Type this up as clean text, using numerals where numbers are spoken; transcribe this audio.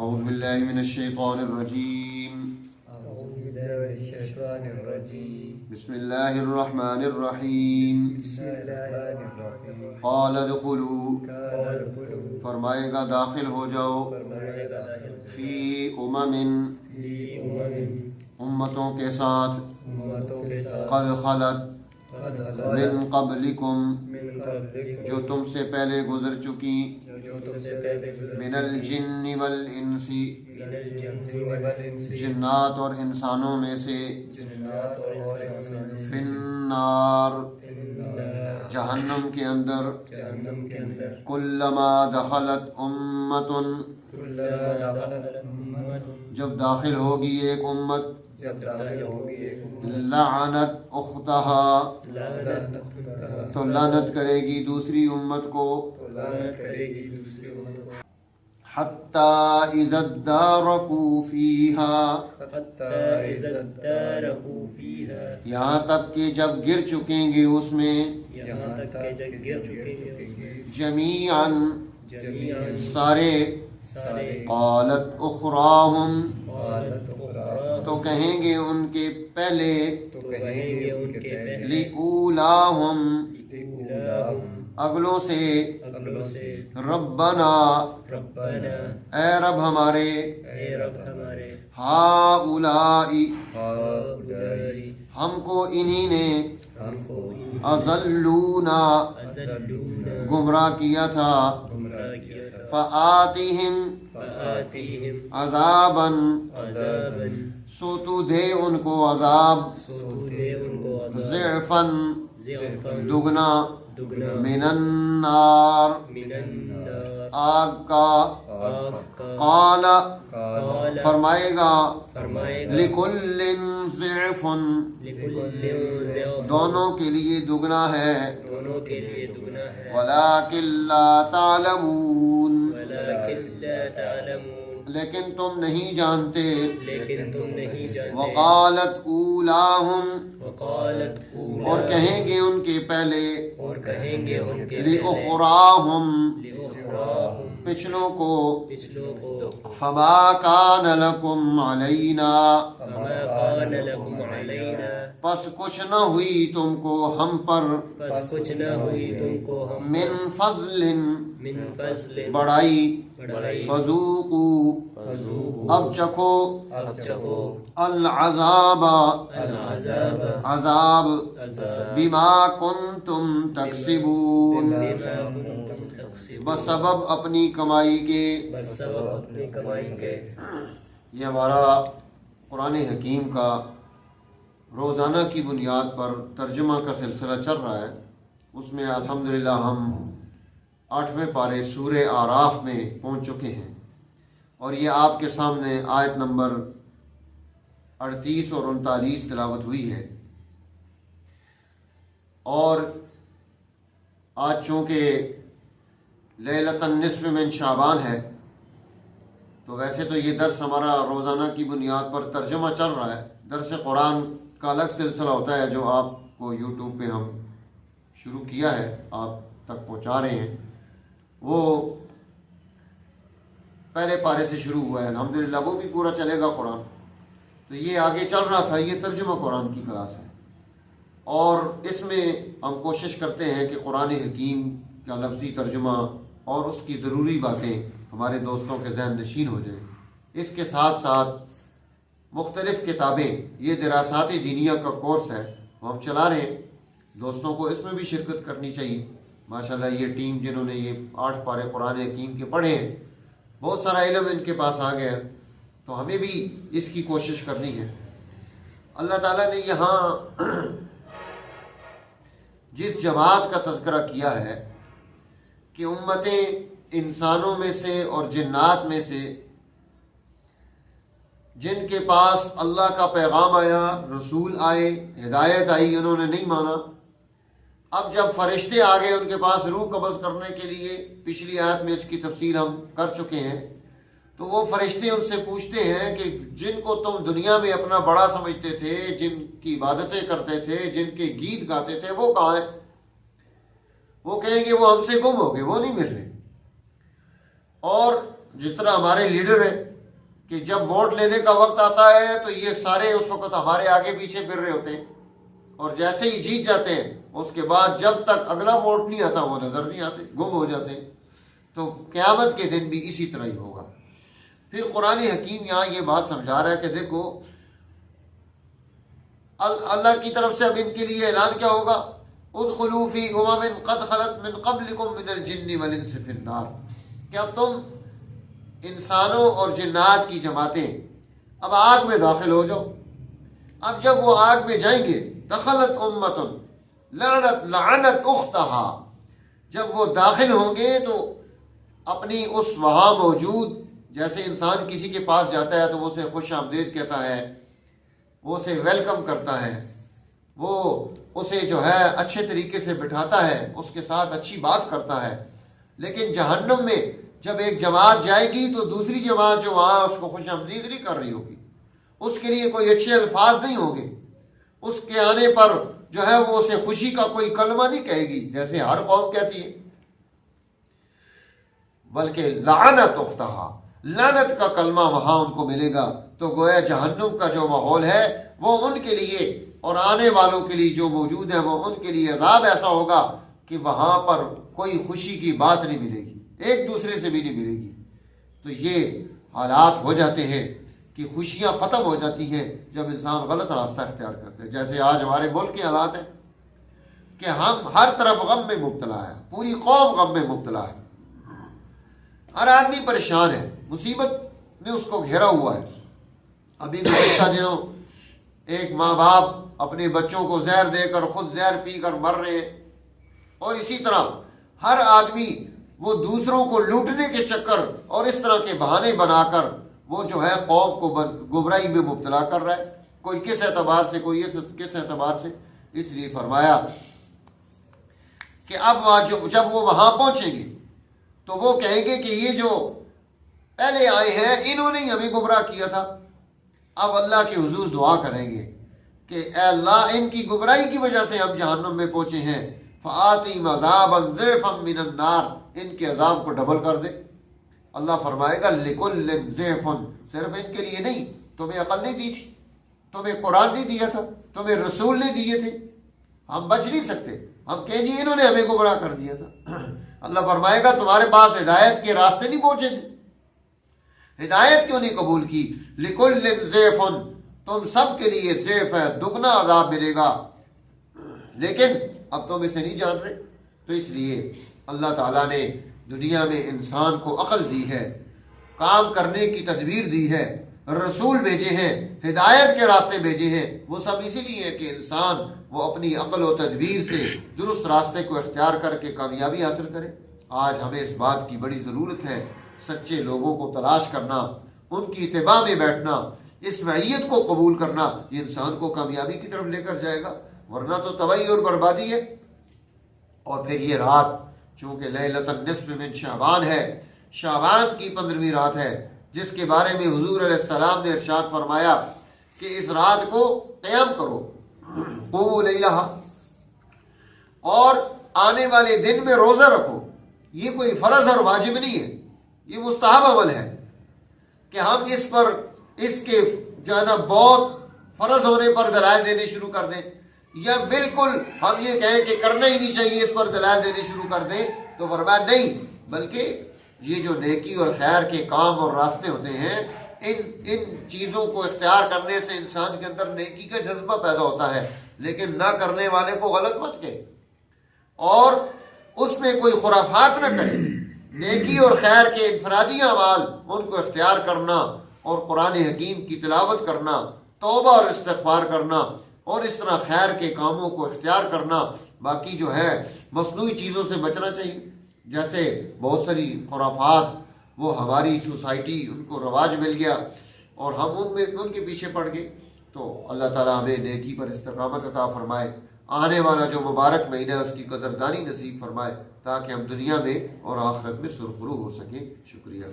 أعوذ بالله من الشيطان الرجيم. بسم الله الرحمن الرحيم. قال ادخلوا، فرمائے گا داخل ہو جاؤ، فی امتوں کے ساتھ، قد خلت من قبلکم، جو تم سے پہلے گزر چکی، من الجن والانس، جنات اور انسانوں میں سے، فی النار، جہنم کے اندر، کلما دخلت امت، جب داخل ہوگی ایک امت، لعنت اختہا، تو لعنت کرے گی دوسری امت کو، حتی اذا ادارکوا فیہا، یہاں تک کہ جب گر چکیں گے اس میں، جمیعاً، سارے، قالت اخراہم، تو کہیں گے ان کے پہلے، لِأُولاہم، اگلوں سے، ربنا، اے رب ہمارے، ہؤلائی، ہم کو انہی نے، اضلونا، گمراہ کیا تھا، فآتihim، عذابا، سو تو دے ان کو عذاب، ضعفا، دگنا، من النار، آگ کا، قال، فرمائے گا، لکل ضعف، دونوں کے لیے دگنا ہے، ولکن لا تعلمون، لیکن تم نہیں جانتے، وقالت اولاہم، اور کہیں گے ان کے پہلے، لأخراہم، پچھلوں کو، فما کان لکم علینا، پس کچھ نہ ہوئی تم کو ہم پر، من فضل، بڑائی، فذوقوا، اب چکھو، العذاب، عذاب، بما کنتم تکسبون، بسبب اپنی کمائی کے۔ یہ ہمارا قرآن حکیم کا روزانہ کی بنیاد پر ترجمہ کا سلسلہ چل رہا ہے۔ اس میں الحمدللہ ہم 8ویں پارے سورہ اعراف میں پہنچ چکے ہیں، اور یہ آپ کے سامنے آیت نمبر 38 اور 39 تلاوت ہوئی ہے۔ اور آج چونکہ لیلۃ النصف من شعبان ہے، تو ویسے تو یہ درس ہمارا روزانہ کی بنیاد پر ترجمہ چل رہا ہے۔ درس قرآن کا الگ سلسلہ ہوتا ہے جو آپ کو یوٹیوب پہ ہم شروع کیا ہے، آپ تک پہنچا رہے ہیں۔ وہ پہلے پارے سے شروع ہوا ہے الحمدللہ، وہ بھی پورا چلے گا قرآن۔ تو یہ آگے چل رہا تھا، یہ ترجمہ قرآن کی کلاس ہے، اور اس میں ہم کوشش کرتے ہیں کہ قرآن حکیم کا لفظی ترجمہ اور اس کی ضروری باتیں ہمارے دوستوں کے ذہن نشین ہو جائیں۔ اس کے ساتھ ساتھ مختلف کتابیں، یہ دراسات دینیہ کا کورس ہے، وہ ہم چلا رہے ہیں، دوستوں کو اس میں بھی شرکت کرنی چاہیے۔ ماشاءاللہ یہ ٹیم جنہوں نے یہ 8 پارے قرآن حکیم کے پڑھے ہیں، بہت سارا علم ان کے پاس آ گیا، تو ہمیں بھی اس کی کوشش کرنی ہے۔ اللہ تعالیٰ نے یہاں جس جماعت کا تذکرہ کیا ہے کہ امتیں انسانوں میں سے اور جنات میں سے جن کے پاس اللہ کا پیغام آیا، رسول آئے، ہدایت آئی، انہوں نے نہیں مانا۔ اب جب فرشتے آ گئے ان کے پاس روح قبض کرنے کے لیے، پچھلی آیت میں اس کی تفصیل ہم کر چکے ہیں، تو وہ فرشتے ان سے پوچھتے ہیں کہ جن کو تم دنیا میں اپنا بڑا سمجھتے تھے، جن کی عبادتیں کرتے تھے، جن کے گیت گاتے تھے، وہ کہاں ہیں؟ وہ کہیں گے وہ ہم سے گم ہو گئے، وہ نہیں مل رہے۔ اور جس طرح ہمارے لیڈر ہیں کہ جب ووٹ لینے کا وقت آتا ہے تو یہ سارے اس وقت ہمارے آگے پیچھے پھر رہے ہوتے ہیں، اور جیسے ہی جیت جاتے ہیں اس کے بعد جب تک اگلا ووٹ نہیں آتا وہ نظر نہیں آتے، گم ہو جاتے ہیں۔ تو قیامت کے دن بھی اسی طرح ہی ہوگا۔ پھر قرآن حکیم یہاں یہ بات سمجھا رہا ہے کہ دیکھو اللہ کی طرف سے اب ان کے لیے اعلان کیا ہوگا، ادخلوا فی امم قد خلت من قبلکم من الجن والانس فی النار، کہ اب تم انسانوں اور جنات کی جماعتیں اب آگ میں داخل ہو جاؤ۔ اب جب وہ آگ میں جائیں گے، دخلت امت لعنت اختہا، جب وہ داخل ہوں گے تو اپنی اس وہاں موجود، جیسے انسان کسی کے پاس جاتا ہے تو وہ اسے خوش آمدید کہتا ہے، وہ اسے ویلکم کرتا ہے، وہ اسے جو ہے اچھے طریقے سے بٹھاتا ہے، اس کے ساتھ اچھی بات کرتا ہے۔ لیکن جہنم میں جب ایک جماعت جائے گی تو دوسری جماعت جو وہاں اس کو خوش آمدید نہیں کر رہی ہوگی، اس کے لیے کوئی اچھے الفاظ نہیں ہوں گے، اس کے آنے پر جو ہے وہ اسے خوشی کا کوئی کلمہ نہیں کہے گی جیسے ہر قوم کہتی ہے، بلکہ لعنت اختہا، لعنت کا کلمہ وہاں ان کو ملے گا۔ تو گویا جہنم کا جو ماحول ہے وہ ان کے لیے اور آنے والوں کے لیے جو موجود ہیں وہ ان کے لیے عذاب ایسا ہوگا کہ وہاں پر کوئی خوشی کی بات نہیں ملے گی، ایک دوسرے سے بھی نہیں ملے گی۔ تو یہ حالات ہو جاتے ہیں کہ خوشیاں ختم ہو جاتی ہیں جب انسان غلط راستہ اختیار کرتے ہیں۔ جیسے آج ہمارے ملک کے حالات ہیں کہ ہم ہر طرف غم میں مبتلا ہے، پوری قوم غم میں مبتلا ہے، ہر آدمی پریشان ہے، مصیبت نے اس کو گھیرا ہوا ہے۔ ابھی گزشتہ دنوں ایک ماں باپ اپنے بچوں کو زہر دے کر خود زہر پی کر مر رہے ہیں، اور اسی طرح ہر آدمی وہ دوسروں کو لوٹنے کے چکر اور اس طرح کے بہانے بنا کر وہ جو ہے قوم کو گمراہی میں مبتلا کر رہا ہے، کوئی کس اعتبار سے، کوئی کس اعتبار سے۔ اس لیے فرمایا کہ اب جب وہ وہاں پہنچیں گے تو وہ کہیں گے کہ یہ جو پہلے آئے ہیں انہوں نے ہی ہمیں گمراہ کیا تھا۔ اب اللہ کے حضور دعا کریں گے کہ اے اللہ ان کی گمراہی کی وجہ سے ہم جہنم میں پہنچے ہیں، فآتِهِمْ عَذَابًا ضِعْفًا مِنَ النَّارِ، ان کے عذاب کو ڈبل کر دے۔ اللہ فرمائے گا لِكُلٍّ ضِعْفٌ، صرف ان کے لیے نہیں، تمہیں عقل نہیں دی تھی، تمہیں قرآن نہیں دیا تھا، تمہیں رسول نہیں دیے تھے، ہم بچ نہیں سکتے، ہم کہیں جی انہوں نے ہمیں گمراہ کر دیا تھا۔ اللہ فرمائے گا تمہارے پاس ہدایت کے راستے نہیں پہنچے تھے، ہدایت کیوں نہیں قبول کی؟ لِكُلٍّ ضِعْفٌ، تم سب کے لیے ضعف ہے، دگنا عذاب ملے گا، لیکن اب تم اسے نہیں جان رہے۔ تو اس لیے اللہ تعالیٰ نے دنیا میں انسان کو عقل دی ہے، کام کرنے کی تدبیر دی ہے، رسول بھیجے ہیں، ہدایت کے راستے بھیجے ہیں، وہ سب اسی لیے ہے کہ انسان وہ اپنی عقل و تدبیر سے درست راستے کو اختیار کر کے کامیابی حاصل کرے۔ آج ہمیں اس بات کی بڑی ضرورت ہے، سچے لوگوں کو تلاش کرنا، ان کی اتباع میں بیٹھنا، اس معیت کو قبول کرنا، یہ انسان کو کامیابی کی طرف لے کر جائے گا، ورنہ تو تباہی اور بربادی ہے۔ اور پھر یہ رات چونکہ لیلۃ النصف من شعبان ہے، شعبان کی 15ویں رات ہے، جس کے بارے میں حضور علیہ السلام نے ارشاد فرمایا کہ اس رات کو قیام کرو، قوموا لیلہا، اور آنے والے دن میں روزہ رکھو۔ یہ کوئی فرض اور واجب نہیں ہے، یہ مستحب عمل ہے کہ ہم اس پر اس کے جو ہے نا بہت فرض ہونے پر دلائل دینے شروع کر دیں، یا بالکل ہم یہ کہیں کہ کرنا ہی نہیں چاہیے اس پر دلائل دینے شروع کر دیں، تو برباد نہیں، بلکہ یہ جو نیکی اور خیر کے کام اور راستے ہوتے ہیں، ان چیزوں کو اختیار کرنے سے انسان کے اندر نیکی کا جذبہ پیدا ہوتا ہے، لیکن نہ کرنے والے کو غلط مت کہے اور اس میں کوئی خرافات نہ کرے۔ نیکی اور خیر کے انفرادی اعمال ان کو اختیار کرنا اور قرآن حکیم کی تلاوت کرنا، توبہ اور استغفار کرنا، اور اس طرح خیر کے کاموں کو اختیار کرنا۔ باقی جو ہے مصنوعی چیزوں سے بچنا چاہیے، جیسے بہت ساری خرافات وہ ہماری سوسائٹی ان کو رواج مل گیا اور ہم ان کے پیچھے پڑ گئے۔ تو اللہ تعالیٰ ہمیں نیکی پر استقامت عطا فرمائے، آنے والا جو مبارک مہینہ ہے اس کی قدردانی نصیب فرمائے، تاکہ ہم دنیا میں اور آخرت میں سرخرو ہو سکیں۔ شکریہ۔